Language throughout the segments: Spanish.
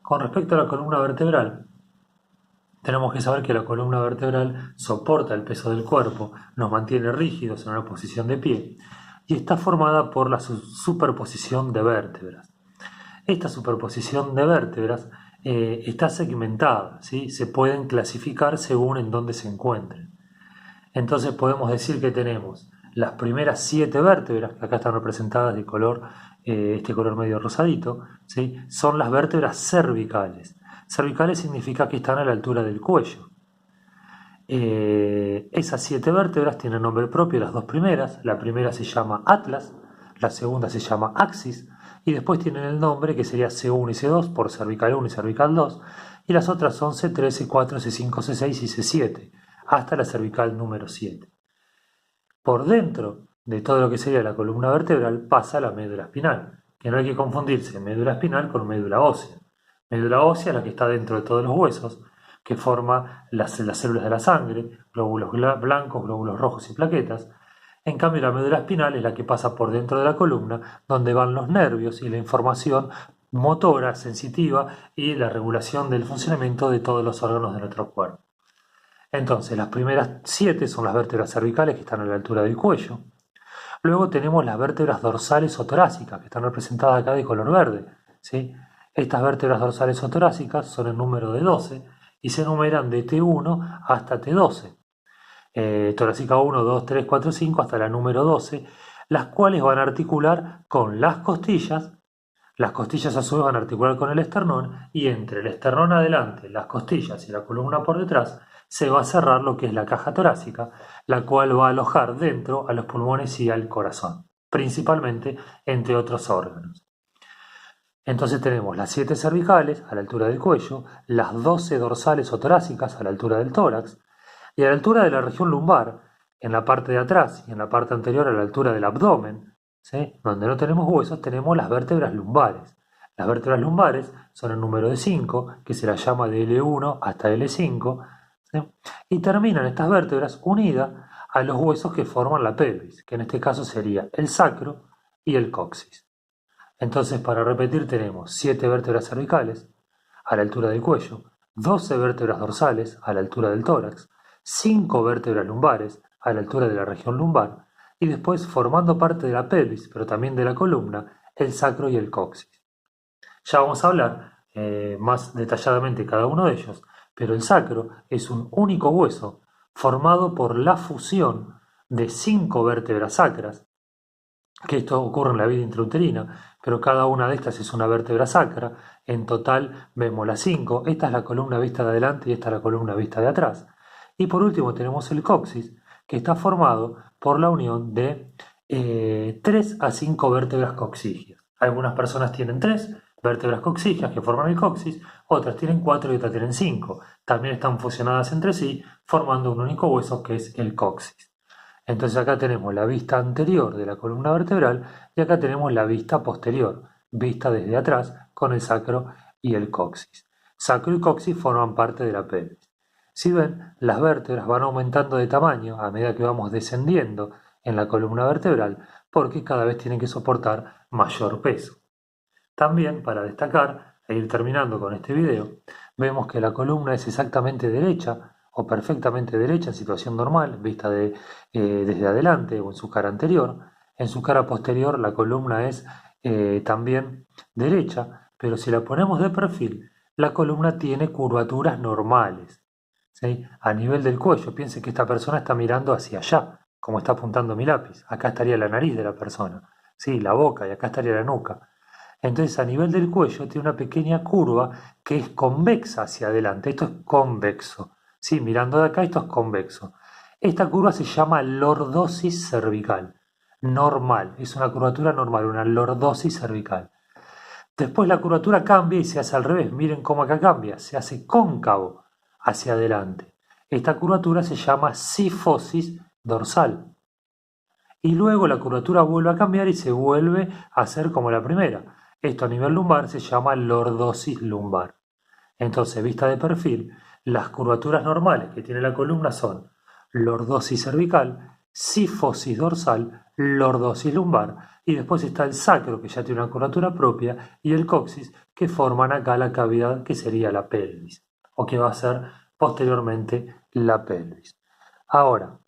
Con respecto a la columna vertebral, tenemos que saber que la columna vertebral soporta el peso del cuerpo, nos mantiene rígidos en una posición de pie y está formada por la superposición de vértebras. Esta superposición de vértebras está segmentada, ¿sí? Se pueden clasificar según en dónde se encuentren. Entonces podemos decir que tenemos las primeras 7 vértebras, que acá están representadas de color, este color medio rosadito, ¿sí? Son las vértebras cervicales. Cervicales significa que están a la altura del cuello. Esas 7 vértebras tienen nombre propio, las dos primeras. La primera se llama atlas, la segunda se llama axis, y después tienen el nombre que sería C1 y C2 por cervical 1 y cervical 2, y las otras son C3, C4, C5, C6 y C7, hasta la cervical número 7. Por dentro de todo lo que sería la columna vertebral pasa la médula espinal, que no hay que confundirse médula espinal con médula ósea. Médula ósea es la que está dentro de todos los huesos, que forma las células de la sangre, glóbulos blancos, glóbulos rojos y plaquetas. En cambio, la médula espinal es la que pasa por dentro de la columna, donde van los nervios y la información motora, sensitiva y la regulación del funcionamiento de todos los órganos de nuestro cuerpo. Entonces, las primeras 7 son las vértebras cervicales que están a la altura del cuello. Luego tenemos las vértebras dorsales o torácicas, que están representadas acá de color verde, ¿sí? Estas vértebras dorsales o torácicas son el número de 12 y se numeran de T1 hasta T12. Torácica 1, 2, 3, 4, 5 hasta la número 12, las cuales van a articular con las costillas a su vez van a articular con el esternón y entre el esternón adelante, las costillas y la columna por detrás se va a cerrar lo que es la caja torácica, la cual va a alojar dentro a los pulmones y al corazón, principalmente entre otros órganos. Entonces tenemos las 7 cervicales a la altura del cuello, las 12 dorsales o torácicas a la altura del tórax y a la altura de la región lumbar, en la parte de atrás y en la parte anterior a la altura del abdomen, ¿sí? Donde no tenemos huesos, tenemos las vértebras lumbares. Las vértebras lumbares son el número de 5, que se las llama de L1 hasta L5, ¿sí? Y terminan estas vértebras unidas a los huesos que forman la pelvis, que en este caso sería el sacro y el coxis. Entonces, para repetir, tenemos 7 vértebras cervicales a la altura del cuello, 12 vértebras dorsales a la altura del tórax, 5 vértebras lumbares a la altura de la región lumbar y después, formando parte de la pelvis, pero también de la columna, el sacro y el coxis. Ya vamos a hablar más detalladamente cada uno de ellos, pero el sacro es un único hueso formado por la fusión de 5 vértebras sacras, que esto ocurre en la vida intrauterina, pero cada una de estas es una vértebra sacra. En total vemos las 5. Esta es la columna vista de adelante y esta es la columna vista de atrás. Y por último tenemos el coxis, que está formado por la unión de 3 a 5 vértebras coxígeas. Algunas personas tienen 3 vértebras coxígeas que forman el coxis, otras tienen 4 y otras tienen 5. También están fusionadas entre sí, formando un único hueso que es el coxis. Entonces acá tenemos la vista anterior de la columna vertebral y acá tenemos la vista posterior, vista desde atrás con el sacro y el coxis. Sacro y coxis forman parte de la pelvis. Si ven, las vértebras van aumentando de tamaño a medida que vamos descendiendo en la columna vertebral porque cada vez tienen que soportar mayor peso. También, para destacar e ir terminando con este video, vemos que la columna es exactamente derecha o perfectamente derecha en situación normal, vista desde adelante o en su cara anterior. En su cara posterior la columna es también derecha, pero si la ponemos de perfil, la columna tiene curvaturas normales, ¿sí? A nivel del cuello, piense que esta persona está mirando hacia allá, como está apuntando mi lápiz. Acá estaría la nariz de la persona, ¿sí? La boca y acá estaría la nuca. Entonces a nivel del cuello tiene una pequeña curva que es convexa hacia adelante. Esto es convexo. Sí, mirando de acá esto es convexo. Esta curva se llama lordosis cervical. Normal, es una curvatura normal, una lordosis cervical. Después la curvatura cambia y se hace al revés. Miren cómo acá cambia, se hace cóncavo hacia adelante. Esta curvatura se llama cifosis dorsal. Y luego la curvatura vuelve a cambiar y se vuelve a hacer como la primera. Esto a nivel lumbar se llama lordosis lumbar. Entonces, vista de perfil, las curvaturas normales que tiene la columna son lordosis cervical, sífosis dorsal, lordosis lumbar, y después está el sacro, que ya tiene una curvatura propia, y el coxis, que forman acá la cavidad que sería la pelvis, o que va a ser posteriormente la pelvis. Ahora,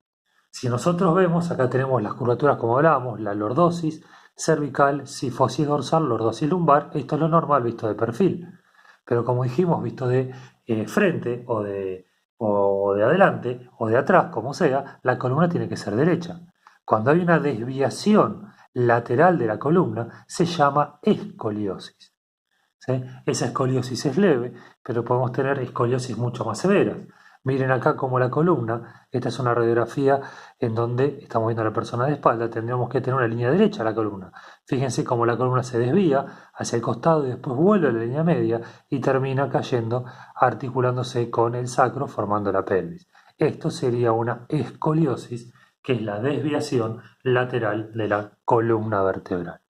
si nosotros vemos, acá tenemos las curvaturas como hablábamos, la lordosis cervical, sífosis dorsal, lordosis lumbar, esto es lo normal visto de perfil. Pero como dijimos, visto de frente o de adelante o de atrás, como sea, la columna tiene que ser derecha. Cuando hay una desviación lateral de la columna, se llama escoliosis. ¿Sí? Esa escoliosis es leve, pero podemos tener escoliosis mucho más severas. Miren acá como la columna, esta es una radiografía en donde estamos viendo a la persona de espalda, tendríamos que tener una línea derecha a la columna. Fíjense cómo la columna se desvía hacia el costado y después vuelve a la línea media y termina cayendo, articulándose con el sacro, formando la pelvis. Esto sería una escoliosis, que es la desviación lateral de la columna vertebral.